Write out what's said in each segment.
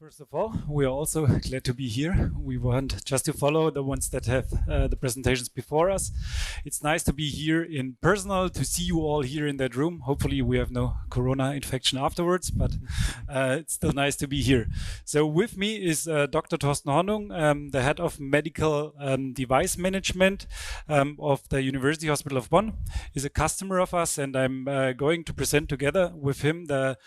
First of all, we are also glad to be here. We want just to follow the ones that have the presentations before us. It's nice to be here in personal, to see you all here in that room. Hopefully we have no corona infection afterwards, but it's still nice to be here. So with me is Dr. Thorsten Hornung, the head of medical device management of the University Hospital of Bonn. He's a customer of us, and I'm going to present together with him the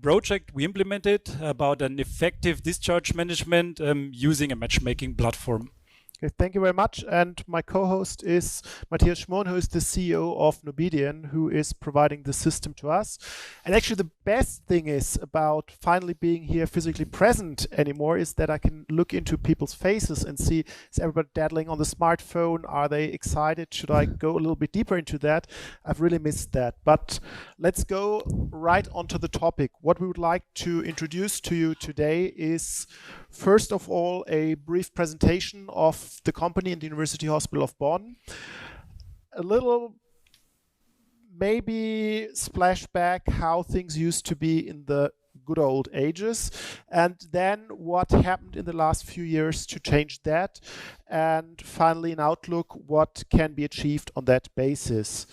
project we implemented about an effective discharge management using a matchmaking platform. Okay, thank you very much. And my co-host is Mathias Schmon, who is the CEO of Nubedian, who is providing the system to us. And actually the best thing is about finally being here physically present anymore is that I can look into people's faces and see, is everybody daddling on the smartphone? Are they excited? Should I go a little bit deeper into that? I've really missed that. But let's go right onto the topic. What we would like to introduce to you today is, first of all, a brief presentation of the company in the University Hospital of Bonn. A little maybe splashback how things used to be in the good old ages, and then what happened in the last few years to change that, and finally an outlook what can be achieved on that basis.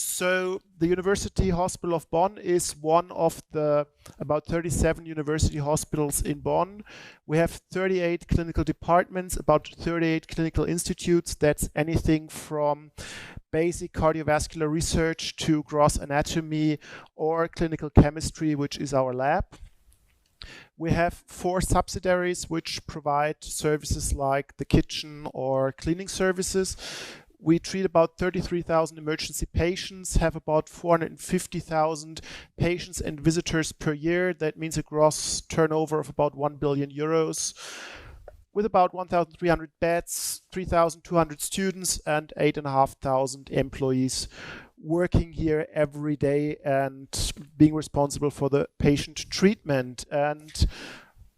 So the University Hospital of Bonn is one of the about 37 university hospitals in Bonn. We have 38 clinical departments, about 38 clinical institutes. That's anything from basic cardiovascular research to gross anatomy or clinical chemistry, which is our lab. We have 4 subsidiaries which provide services like the kitchen or cleaning services. We treat about 33,000 emergency patients, have about 450,000 patients and visitors per year. That means a gross turnover of about 1 billion euros, with about 1,300 beds, 3,200 students, and 8,500 employees working here every day and being responsible for the patient treatment. And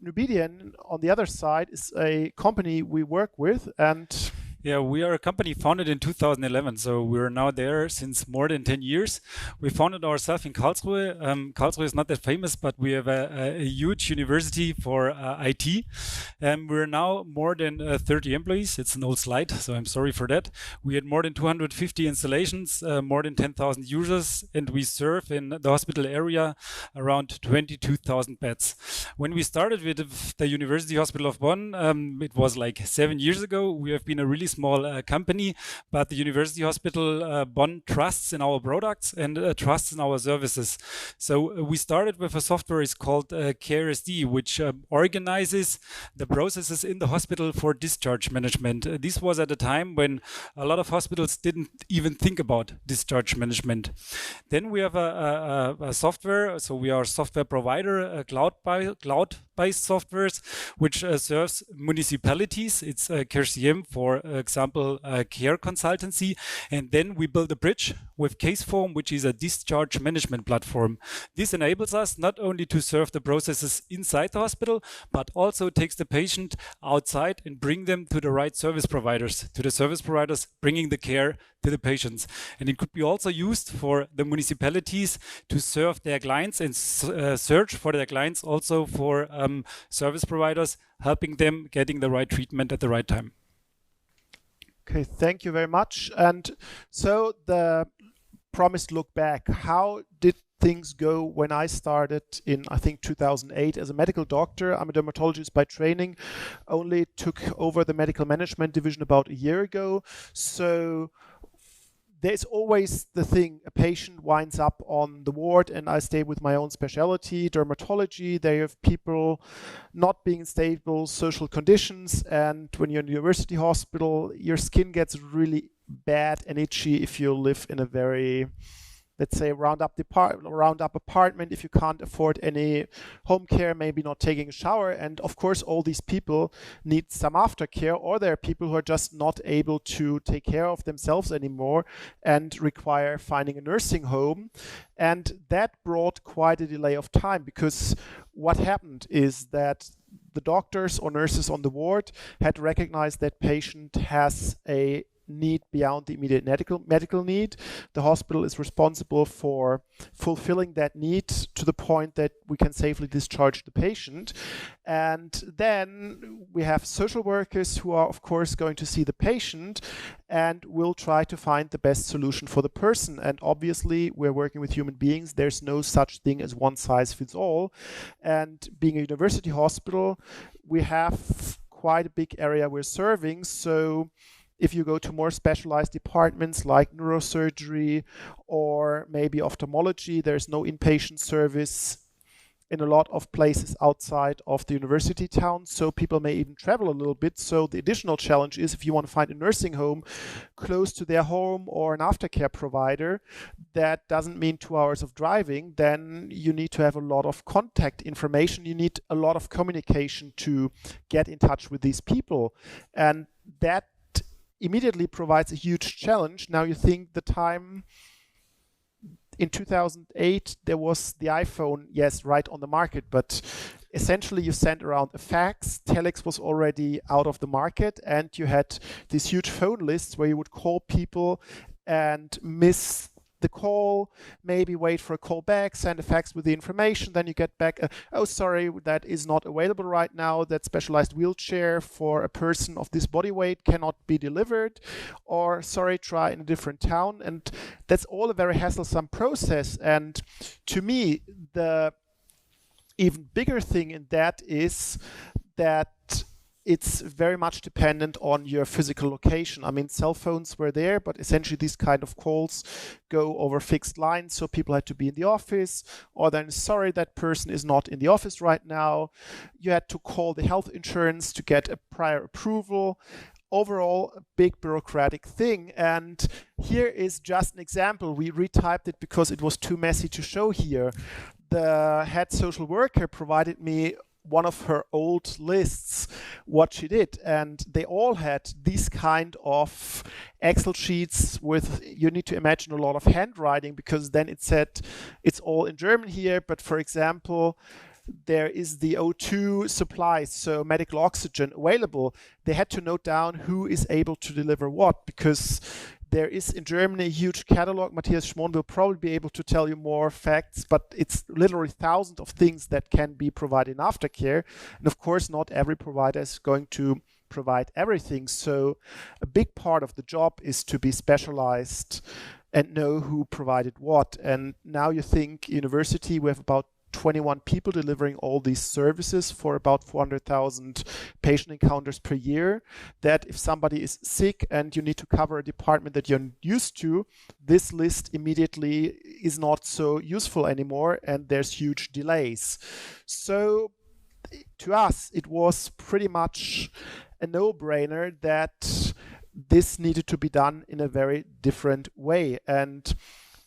Nubedian, on the other side, is a company we work with, and yeah, we are a company founded in 2011, so we're now there since more than 10 years. We founded ourselves in Karlsruhe. Karlsruhe is not that famous, but we have a huge university for IT. We're now more than 30 employees. It's an old slide, so I'm sorry for that. We had more than 250 installations, more than 10,000 users, and we serve in the hospital area around 22,000 beds. When we started with the University Hospital of Bonn, it was like 7 years ago. We have been a really small company, but the University Hospital Bonn trusts in our products and trusts in our services. So we started with a software is called CareSD, which organizes the processes in the hospital for discharge management. This was at a time when a lot of hospitals didn't even think about discharge management. Then we have a software, so we are a software provider, a cloud-based softwares, which serves municipalities. It's CareCM, for example, care consultancy. And then we build a bridge with Caseform, which is a discharge management platform. This enables us not only to serve the processes inside the hospital, but also takes the patient outside and bring them to the right service providers, bringing the care to the patients. And it could be also used for the municipalities to serve their clients and search for their clients, also for service providers, helping them getting the right treatment at the right time. Okay, thank you very much. And so the promised look back, how did things go when I started in, I think, 2008 as a medical doctor? I'm a dermatologist by training, only took over the medical management division about a year ago. So there's always the thing, a patient winds up on the ward and I stay with my own specialty, dermatology. They have people not being in stable social conditions, and when you're in a university hospital, your skin gets really bad and itchy if you live in a very, let's say, round up apartment, if you can't afford any home care, maybe not taking a shower. And of course, all these people need some aftercare, or there are people who are just not able to take care of themselves anymore and require finding a nursing home. And that brought quite a delay of time, because what happened is that the doctors or nurses on the ward had recognized that patient has a need beyond the immediate medical need. The hospital is responsible for fulfilling that need to the point that we can safely discharge the patient. And then we have social workers who are, of course, going to see the patient and will try to find the best solution for the person. And obviously, we're working with human beings. There's no such thing as one size fits all. And being a university hospital, we have quite a big area we're serving. So if you go to more specialized departments like neurosurgery or maybe ophthalmology, there's no inpatient service in a lot of places outside of the university town, so people may even travel a little bit. So the additional challenge is if you want to find a nursing home close to their home or an aftercare provider, that doesn't mean 2 hours of driving, then you need to have a lot of contact information. You need a lot of communication to get in touch with these people. And that immediately provides a huge challenge. Now you think the time in 2008, there was the iPhone, yes, right on the market, but essentially you sent around a fax. Telex was already out of the market, and you had these huge phone lists where you would call people and miss the call, maybe wait for a call back, send a fax with the information, then you get back, oh, sorry, that is not available right now. That specialized wheelchair for a person of this body weight cannot be delivered, or sorry, try in a different town. And that's all a very hassle-some process. And to me, the even bigger thing in that is that it's very much dependent on your physical location. I mean, cell phones were there, but essentially these kind of calls go over fixed lines, so people had to be in the office, or then, sorry, that person is not in the office right now. You had to call the health insurance to get a prior approval. Overall, a big bureaucratic thing. And here is just an example. We retyped it because it was too messy to show here. The head social worker provided me one of her old lists, what she did, and they all had these kind of Excel sheets with, you need to imagine, a lot of handwriting, because then it said it's all in German here, but for example, there is the O2 supplies, so medical oxygen available. They had to note down who is able to deliver what, because there is in Germany a huge catalog. Matthias Schmon will probably be able to tell you more facts, but it's literally thousands of things that can be provided in aftercare. And of course, not every provider is going to provide everything. So a big part of the job is to be specialized and know who provided what. And now you think university, we have about 21 people delivering all these services for about 400,000 patient encounters per year, that if somebody is sick and you need to cover a department that you're used to, this list immediately is not so useful anymore, and there's huge delays. So to us, it was pretty much a no-brainer that this needed to be done in a very different way. And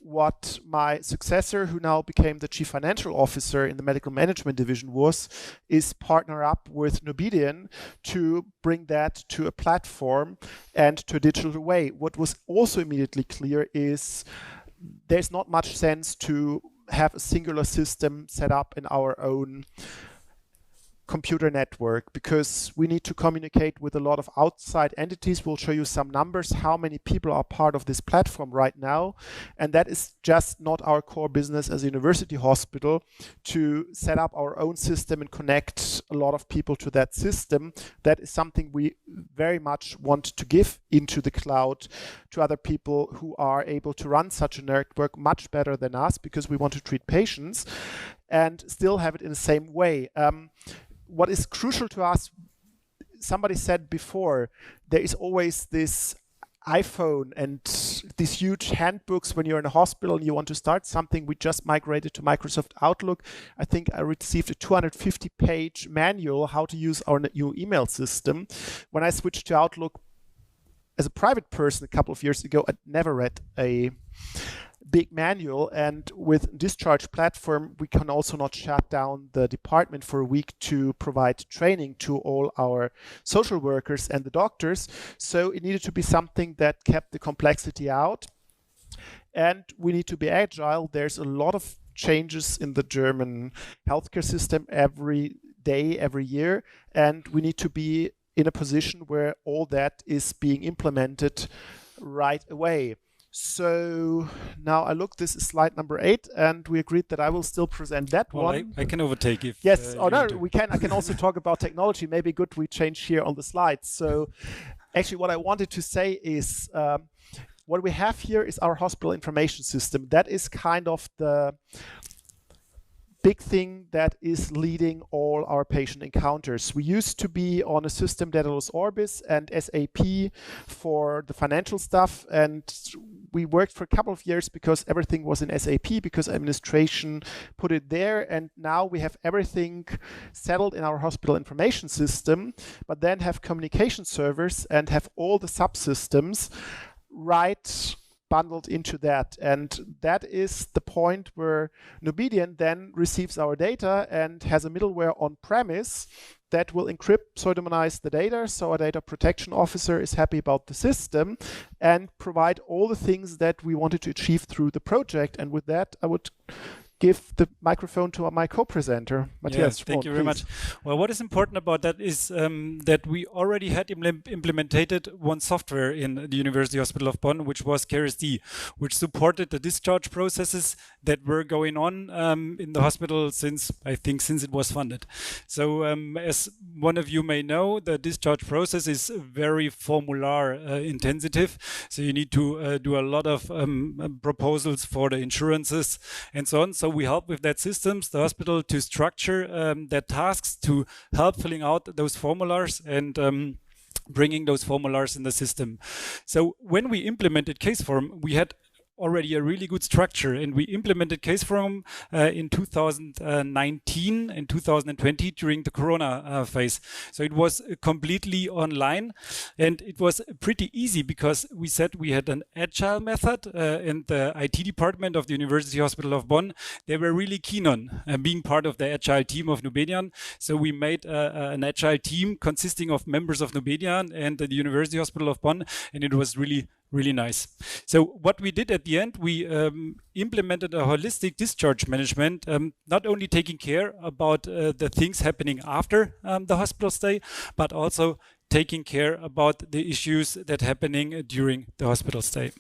what my successor, who now became the chief financial officer in the medical management division, is partner up with Nobedian to bring that to a platform and to a digital way. What was also immediately clear is there's not much sense to have a singular system set up in our own computer network, because we need to communicate with a lot of outside entities. We'll show you some numbers, how many people are part of this platform right now. And that is just not our core business as a university hospital, to set up our own system and connect a lot of people to that system. That is something we very much want to give into the cloud to other people who are able to run such a network much better than us, because we want to treat patients and still have it in the same way. What is crucial to us, somebody said before, there is always this iPhone and these huge handbooks when you're in a hospital and you want to start something. We just migrated to Microsoft Outlook. I think I received a 250-page manual how to use our new email system. When I switched to Outlook as a private person a couple of years ago, I'd never read a big manual. And with Discharge platform, we can also not shut down the department for a week to provide training to all our social workers and the doctors. So it needed to be something that kept the complexity out. And we need to be agile. There's a lot of changes in the German healthcare system every day, every year. And we need to be in a position where all that is being implemented right away. So now I look, this is slide number 8, and we agreed that I will still present that one. I can overtake if yes, oh no, we can. I can also talk about technology. Maybe good we change here on the slides. So actually what I wanted to say is what we have here is our hospital information system. That is kind of the big thing that is leading all our patient encounters. We used to be on a system that was Orbis and SAP for the financial stuff, and we worked for a couple of years because everything was in SAP, because administration put it there, and now we have everything settled in our hospital information system, but then have communication servers and have all the subsystems right bundled into that. And that is the point where Nubedian then receives our data and has a middleware on premise that will encrypt, pseudonymize the data, so our data protection officer is happy about the system and provide all the things that we wanted to achieve through the project. And with that, I would give the microphone to my co-presenter, Mathias. Yes, thank you very much. Well, what is important about that is that we already had implemented one software in the University Hospital of Bonn, which was KRSD, which supported the discharge processes that were going on in the hospital since it was funded. So as one of you may know, the discharge process is very formular intensive. So you need to do a lot of proposals for the insurances and so on. So we help with that systems, the hospital, to structure their tasks, to help filling out those formulars and bringing those formulars in the system. So when we implemented Caseform, we had already a really good structure, and we implemented Caseform in 2019 and 2020 during the Corona phase. So it was completely online, and it was pretty easy because we said we had an agile method, and the IT department of the University Hospital of Bonn, they were really keen on being part of the agile team of Nubedian. So we made an agile team consisting of members of Nubedian and the University Hospital of Bonn, and it was really nice. So what we did at the end, we implemented a holistic discharge management, not only taking care about the things happening after the hospital stay, but also taking care about the issues that are happening during the hospital stay.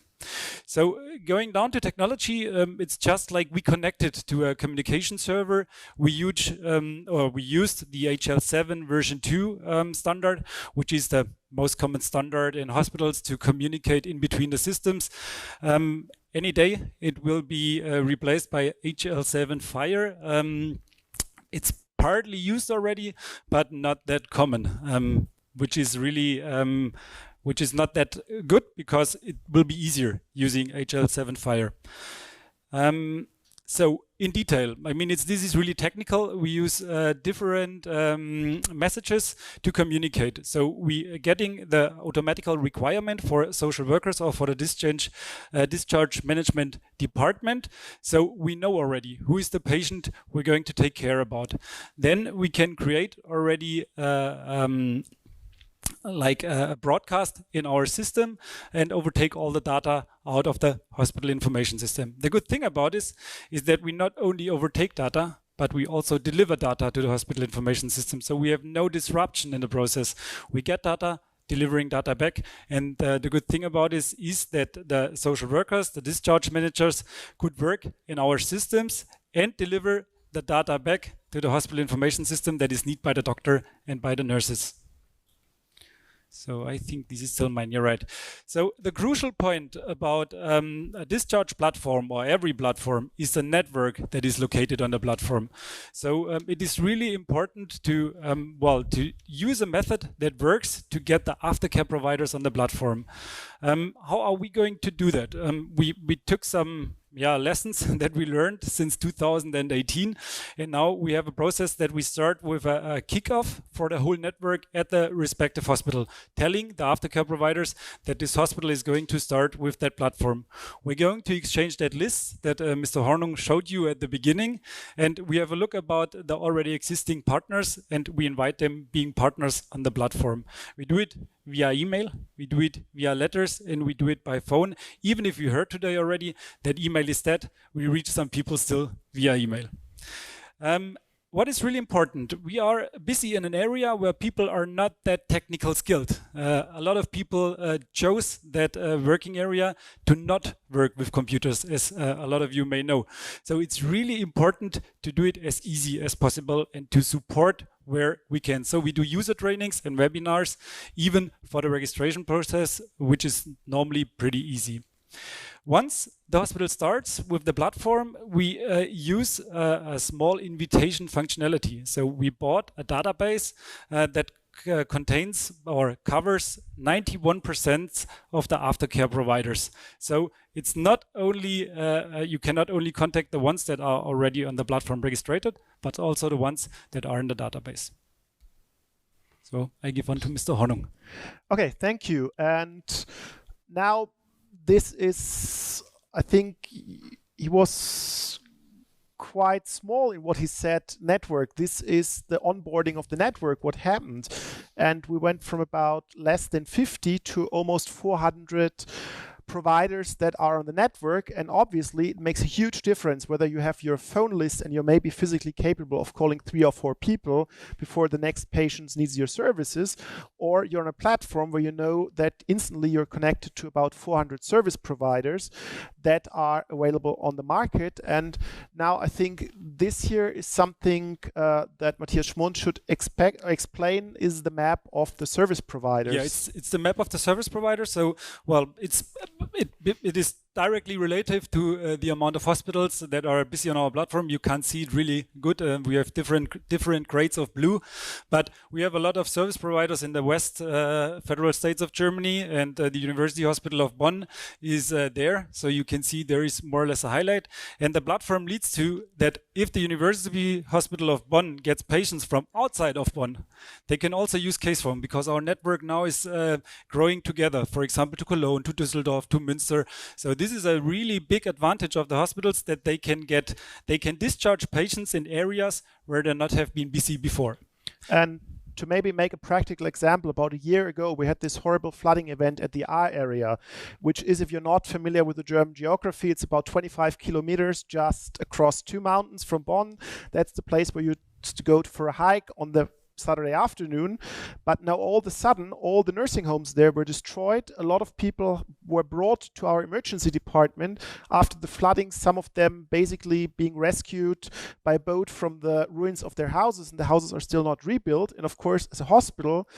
So going down to technology, it's just like we connected to a communication server. We used the HL7 version 2 standard, which is the most common standard in hospitals to communicate in between the systems. Any day it will be replaced by HL7 Fire. It's partly used already, but not that common, which is really which is not that good because it will be easier using HL7 Fire. So in detail, I mean, this is really technical. We use different messages to communicate. So we are getting the automatical requirement for social workers or for the discharge management department. So we know already who is the patient we're going to take care about. Then we can create already like a broadcast in our system and overtake all the data out of the hospital information system. The good thing about this is that we not only overtake data, but we also deliver data to the hospital information system. So we have no disruption in the process. We get data, delivering data back. And the good thing about this is that the social workers, the discharge managers could work in our systems and deliver the data back to the hospital information system that is needed by the doctor and by the nurses. So I think this is still mine, you're right. So the crucial point about a discharge platform or every platform is the network that is located on the platform. So it is really important to, to use a method that works to get the aftercare providers on the platform. How are we going to do that? We took some lessons that we learned since 2018. And now we have a process that we start with a kickoff for the whole network at the respective hospital, telling the aftercare providers that this hospital is going to start with that platform. We're going to exchange that list that Mr. Hornung showed you at the beginning. And we have a look about the already existing partners, and we invite them being partners on the platform. We do it via email, we do it via letters, and we do it by phone. Even if you heard today already that email is dead, we reach some people still via email. what is really important, we are busy in an area where people are not that technical skilled. A lot of people chose that working area to not work with computers, as a lot of you may know. So it's really important to do it as easy as possible and to support where we can. So we do user trainings and webinars, even for the registration process, which is normally pretty easy. Once the hospital starts with the platform, we use a small invitation functionality. So we bought a database that contains or covers 91% of the aftercare providers. So it's not only, you cannot only contact the ones that are already on the platform registered, but also the ones that are in the database. So I give on to Mr. Hornung. Okay, thank you. And now this is, I think he was quite small in what he said, network. This is the onboarding of the network, what happened. And we went from about less than 50 to almost 400 providers that are on the network, and obviously it makes a huge difference whether you have your phone list and you're maybe physically capable of calling 3 or 4 people before the next patient needs your services, or you're on a platform where you know that instantly you're connected to about 400 service providers that are available on the market. And now I think this here is something that Mathias Schmon should explain, is the map of the service providers. Yeah, it's the map of the service providers. So, well, it is directly relative to the amount of hospitals that are busy on our platform. You can't see it really good. We have different grades of blue, but we have a lot of service providers in the West federal states of Germany, and the University Hospital of Bonn is there. So you can see there is more or less a highlight. And the platform leads to that if the University Hospital of Bonn gets patients from outside of Bonn, they can also use Caseform, because our network now is growing together, for example, to Cologne, to Düsseldorf, to Münster. So this is a really big advantage of the hospitals, that they can discharge patients in areas where they not have been busy before. And to maybe make a practical example, about a year ago, we had this horrible flooding event at the Ahr area, which is, if you're not familiar with the German geography, it's about 25 kilometers just across 2 mountains from Bonn. That's the place where you used to go for a hike on the Saturday afternoon. But now all of a sudden, all the nursing homes there were destroyed. A lot of people were brought to our emergency department after the flooding, some of them basically being rescued by boat from the ruins of their houses, and the houses are still not rebuilt. And of course, as a hospital,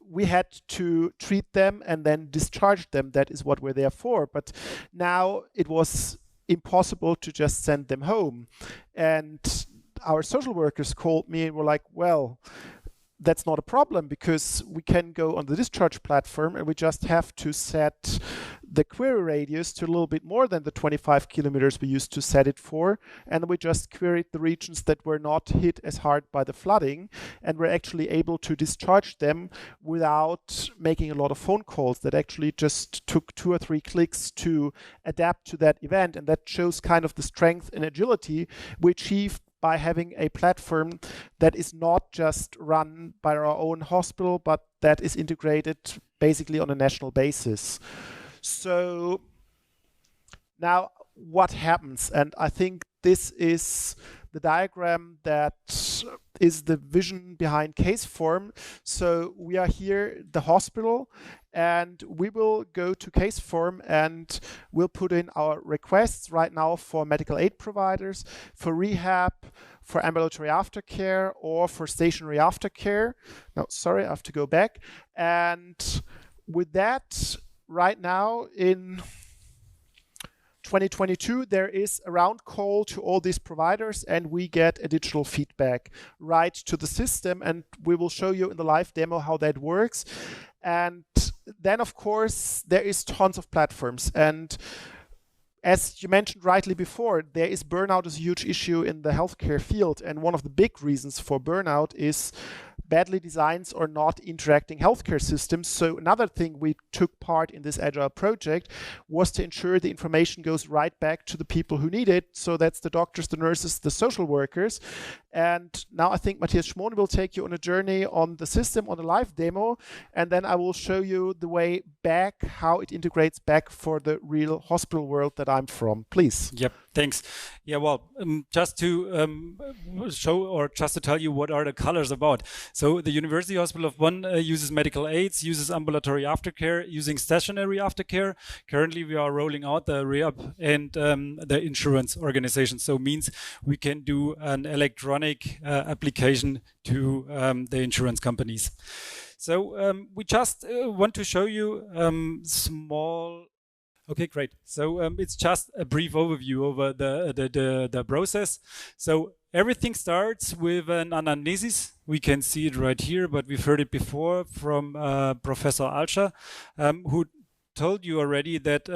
we had to treat them and then discharge them. That is what we're there for. But now it was impossible to just send them home. And our social workers called me and were like, well, that's not a problem, because we can go on the discharge platform and we just have to set the query radius to a little bit more than the 25 kilometers we used to set it for. And we just queried the regions that were not hit as hard by the flooding, and we're actually able to discharge them without making a lot of phone calls. That actually just took 2 or 3 clicks to adapt to that event. And that shows kind of the strength and agility we achieved by having a platform that is not just run by our own hospital, but that is integrated basically on a national basis. So now what happens? And I think this is the diagram that is the vision behind Caseform. So we are here, the hospital, and we will go to Caseform and we'll put in our requests right now for medical aid providers, for rehab, for ambulatory aftercare, or for stationary aftercare. No, sorry, I have to go back. And with that, right now in 2022, there is a round call to all these providers, and we get a digital feedback right to the system, and we will show you in the live demo how that works. And then, of course, there is tons of platforms. And as you mentioned rightly before, there is burnout is a huge issue in the healthcare field. And one of the big reasons for burnout is badly designed or not interacting healthcare systems. So another thing we took part in this agile project was to ensure the information goes right back to the people who need it. So that's the doctors, the nurses, the social workers. And now I think Matthias Schmon will take you on a journey on the system, on a live demo, and then I will show you the way back, how it integrates back for the real hospital world that I'm from. Please. Yep, thanks. Yeah, well, just to show or just to tell you what are the colors about. So the University Hospital of Bonn uses medical aids, uses ambulatory aftercare, using stationary aftercare. Currently, we are rolling out the rehab and the insurance organization. So means we can do an electronic application to the insurance companies. So we just want to show you small. Okay, great. So it's just a brief overview over the process. So everything starts with an anamnesis. We can see it right here, but we've heard it before from Professor Alscher, who told you already that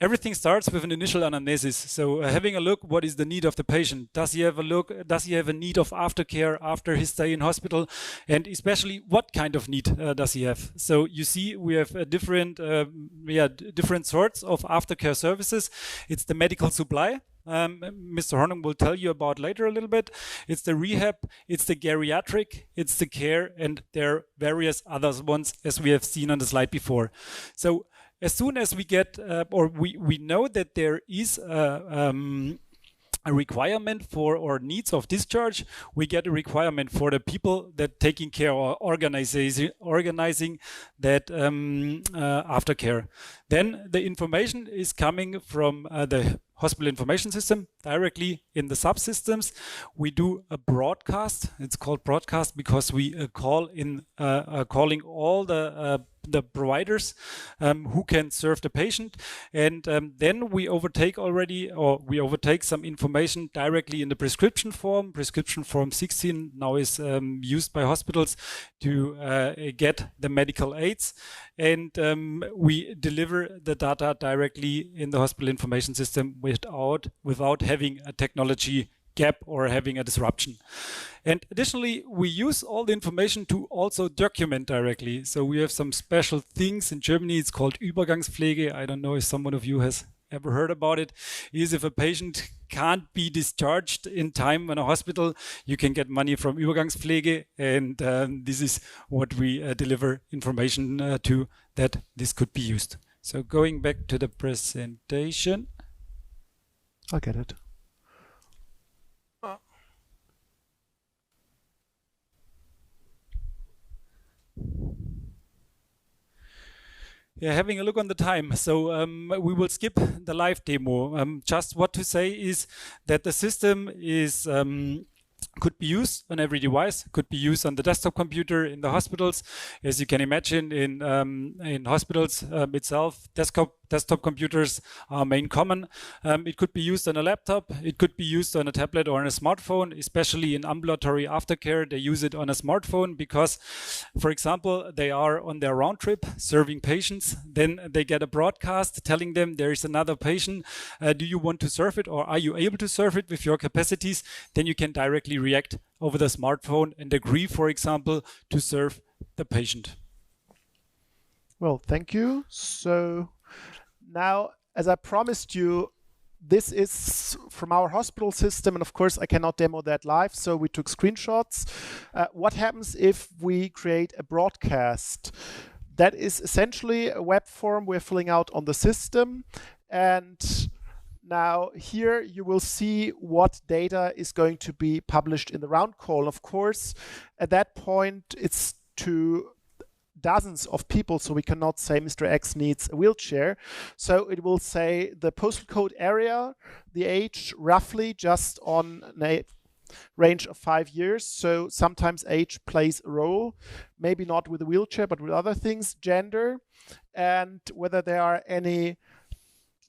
everything starts with an initial anamnesis. So having a look, what is the need of the patient? Does he have a look? Does he have a need of aftercare after his stay in hospital? And especially, what kind of need does he have? So you see, we have different sorts of aftercare services. It's the medical supply. Mr. Hornung will tell you about later a little bit. It's the rehab, it's the geriatric, it's the care, and there are various other ones as we have seen on the slide before. So as soon as we get, we know that there is a requirement for or needs of discharge, we get a requirement for the people that taking care or organizing that aftercare. Then the information is coming from the hospital information system directly in the subsystems. We do a broadcast. It's called broadcast because we calling all the providers who can serve the patient, and then we overtake some information directly in the prescription form. Prescription form 16 now is used by hospitals to get the medical aids, and we deliver the data directly in the hospital information system without having a technology gap or having a disruption. And additionally, we use all the information to also document directly. So we have some special things in Germany. It's called Übergangspflege. I don't know if someone of you has ever heard about it. Is if a patient can't be discharged in time in a hospital, you can get money from Übergangspflege, and this is what we deliver information to, that this could be used. So going back to the presentation. I'll get it. Yeah, having a look on the time. So we will skip the live demo. Just what to say is that the system is could be used on every device, could be used on the desktop computer in the hospitals. As you can imagine, in hospitals itself, desktop computers are main common. It could be used on a laptop, it could be used on a tablet or on a smartphone, especially in ambulatory aftercare. They use it on a smartphone because, for example, they are on their round trip serving patients. Then they get a broadcast telling them there is another patient. Do you want to serve it, or are you able to serve it with your capacities? Then you can directly react over the smartphone and agree, for example, to serve the patient. Well, thank you. So now, as I promised you, this is from our hospital system, and of course I cannot demo that live, so we took screenshots. What happens if we create a broadcast? That is essentially a web form we're filling out on the system, and now here you will see what data is going to be published in the round call. Of course, at that point it's to dozens of people, so we cannot say Mr. X needs a wheelchair. So it will say the postal code area, the age roughly just on a range of 5 years. So sometimes age plays a role, maybe not with a wheelchair, but with other things, gender, and whether there are any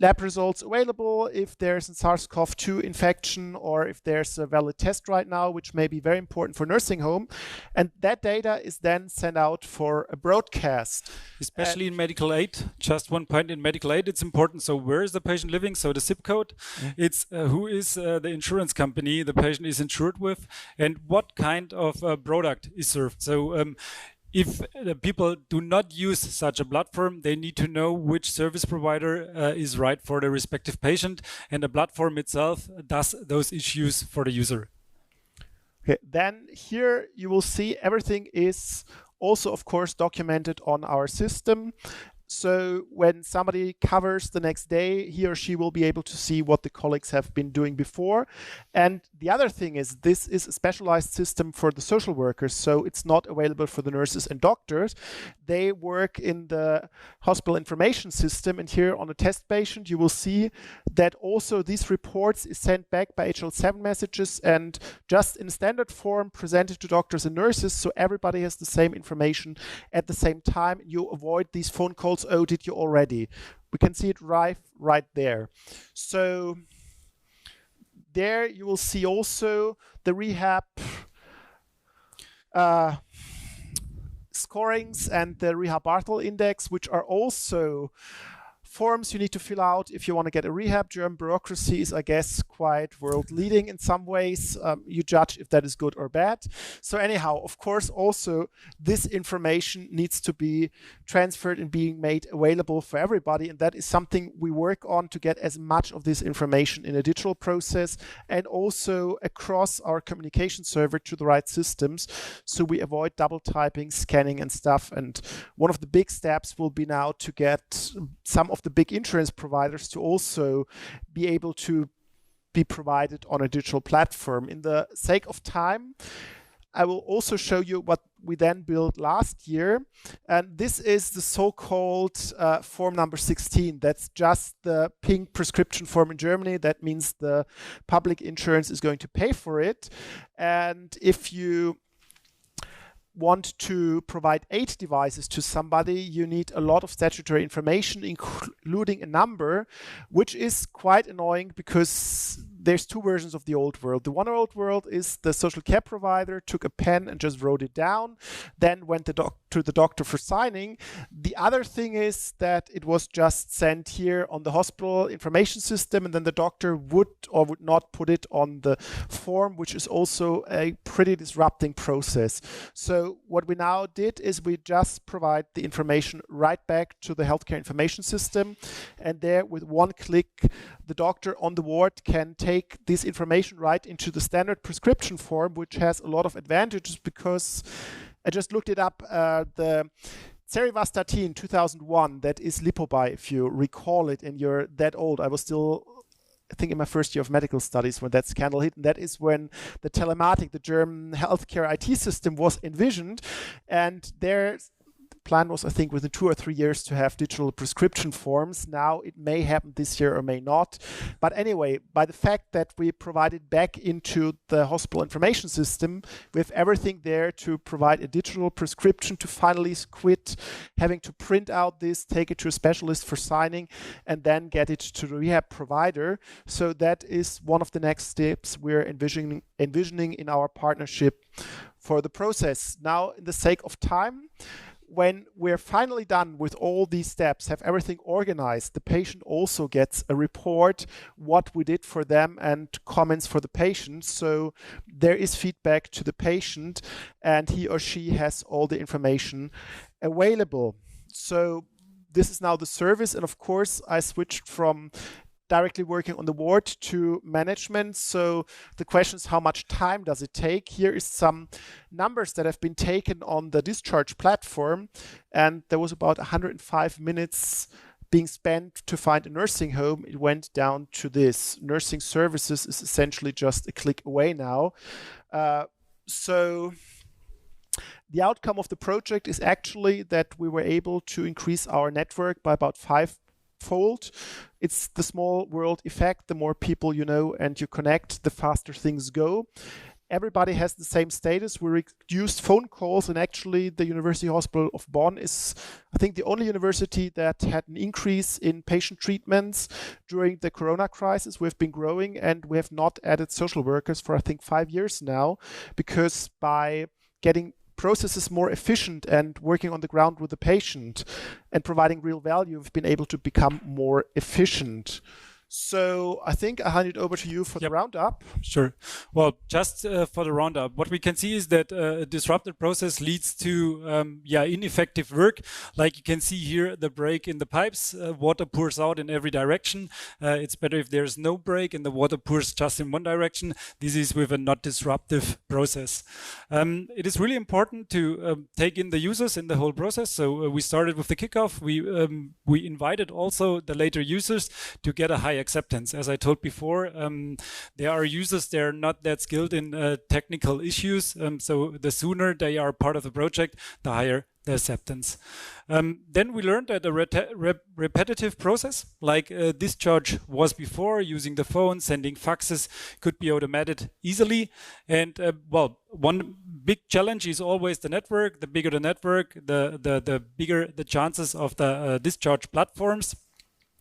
lab results available, if there's a SARS-CoV-2 infection, or if there's a valid test right now, which may be very important for nursing home. And that data is then sent out for a broadcast. Especially in medical aid. Just one point, in medical aid, it's important. So where is the patient living? So the zip code. It's who is the insurance company the patient is insured with, and what kind of product is served. So if the people do not use such a platform, they need to know which service provider is right for the respective patient, and the platform itself does those issues for the user. Okay, then here you will see everything is also, of course, documented on our system. So when somebody covers the next day, he or she will be able to see what the colleagues have been doing before. And the other thing is, this is a specialized system for the social workers, so it's not available for the nurses and doctors. They work in the hospital information system, and here on a test patient, you will see that also these reports is sent back by HL7 messages and just in standard form presented to doctors and nurses, so everybody has the same information at the same time. You avoid these phone calls, oh, did you already? We can see it right there. So there you will see also the rehab scorings and the rehab Barthel index, which are also forms you need to fill out if you want to get a rehab. German bureaucracy is, I guess, quite world leading in some ways. You judge if that is good or bad. So anyhow, of course, also this information needs to be transferred and being made available for everybody. And that is something we work on to get as much of this information in a digital process and also across our communication server to the right systems. So we avoid double typing, scanning and stuff. And one of the big steps will be now to get some of the big insurance providers to also be able to be provided on a digital platform. In the sake of time, I will also show you what we then built last year. And this is the so-called form number 16. That's just the pink prescription form in Germany. That means the public insurance is going to pay for it. And if you want to provide 8 devices to somebody, you need a lot of statutory information, including a number, which is quite annoying because there's 2 versions of the old world. The one old world is the social care provider took a pen and just wrote it down, then went to the doctor for signing. The other thing is that it was just sent here on the hospital information system, and then the doctor would or would not put it on the form, which is also a pretty disrupting process. So what we now did is we just provide the information right back to the healthcare information system, and there with one click, the doctor on the ward can take this information right into the standard prescription form, which has a lot of advantages because I just looked it up. The Cerivastatin 2001, that is Lipobuy, if you recall it and you're that old. I was still, I think, in my first year of medical studies when that scandal hit, and that is when the telematic, the German healthcare IT system, was envisioned, and there plan was, I think, within 2 or 3 years to have digital prescription forms. Now it may happen this year or may not. But anyway, by the fact that we provided back into the hospital information system, we have everything there to provide a digital prescription to finally quit having to print out this, take it to a specialist for signing, and then get it to the rehab provider. So that is one of the next steps we're envisioning in our partnership for the process. Now, in the sake of time, when we're finally done with all these steps, have everything organized, the patient also gets a report, what we did for them and comments for the patient. So there is feedback to the patient and he or she has all the information available. So this is now the service. And of course, I switched from directly working on the ward to management. So the question is, how much time does it take? Here is some numbers that have been taken on the Discharge platform. And there was about 105 minutes being spent to find a nursing home. It went down to this. Nursing services is essentially just a click away now. So the outcome of the project is actually that we were able to increase our network by about 5-fold. It's the small world effect. The more people you know and you connect, the faster things go. Everybody has the same status. We reduced phone calls, and actually the University Hospital of Bonn is, I think, the only university that had an increase in patient treatments during the corona crisis. We've been growing and we have not added social workers for, I think, 5 years now, because by getting processes more efficient and working on the ground with the patient and providing real value, we've been able to become more efficient. So I think I hand it over to you for the roundup. Sure. Well, just for the roundup, what we can see is that a disrupted process leads to ineffective work. Like you can see here, the break in the pipes, water pours out in every direction. It's better if there's no break and the water pours just in one direction. This is with a not disruptive process. It is really important to take in the users in the whole process. So we started with the kickoff. We invited also the later users to get a high acceptance. As I told before, there are users, they're not that skilled in technical issues. So the sooner they are part of the project, the higher the acceptance. Then we learned that a repetitive process, like discharge was before, using the phone, sending faxes, could be automated easily. And one big challenge is always the network. The bigger the network, the bigger the chances of the discharge platforms.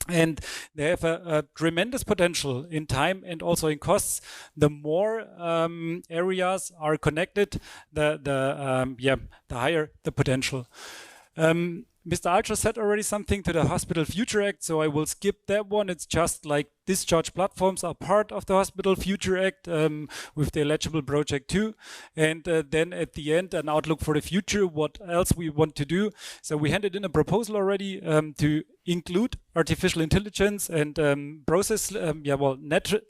And they have a tremendous potential in time and also in costs. The more areas are connected, the higher the potential. Mr. Altra said already something to the Hospital Future Act, so I will skip that one. It's just like discharge platforms are part of the Hospital Future Act with the eligible project too. And then at the end, an outlook for the future, what else we want to do. So we handed in a proposal already to include artificial intelligence and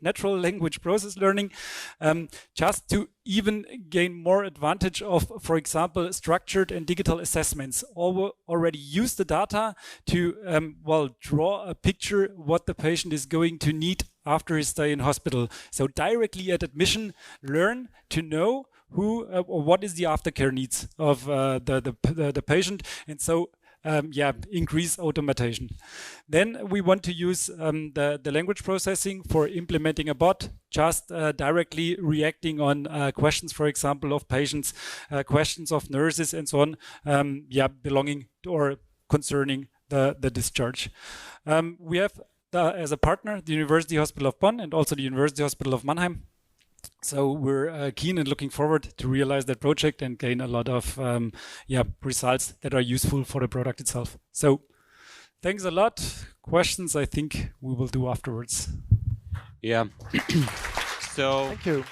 natural language process learning, just to even gain more advantage of, for example, structured and digital assessments. Already use the data to draw a picture what the patient is going to need after his stay in hospital. So directly at admission, learn to know who or what is the aftercare needs of the patient, and so increase automation. Then we want to use the language processing for implementing a bot, just directly reacting on questions, for example, of patients, questions of nurses, and so on, belonging to or concerning the discharge. We have as a partner the University Hospital of Bonn and also the University Hospital of Mannheim. So we're keen and looking forward to realize that project and gain a lot of results that are useful for the product itself. So thanks a lot. Questions, I think we will do afterwards. Yeah. So thank you.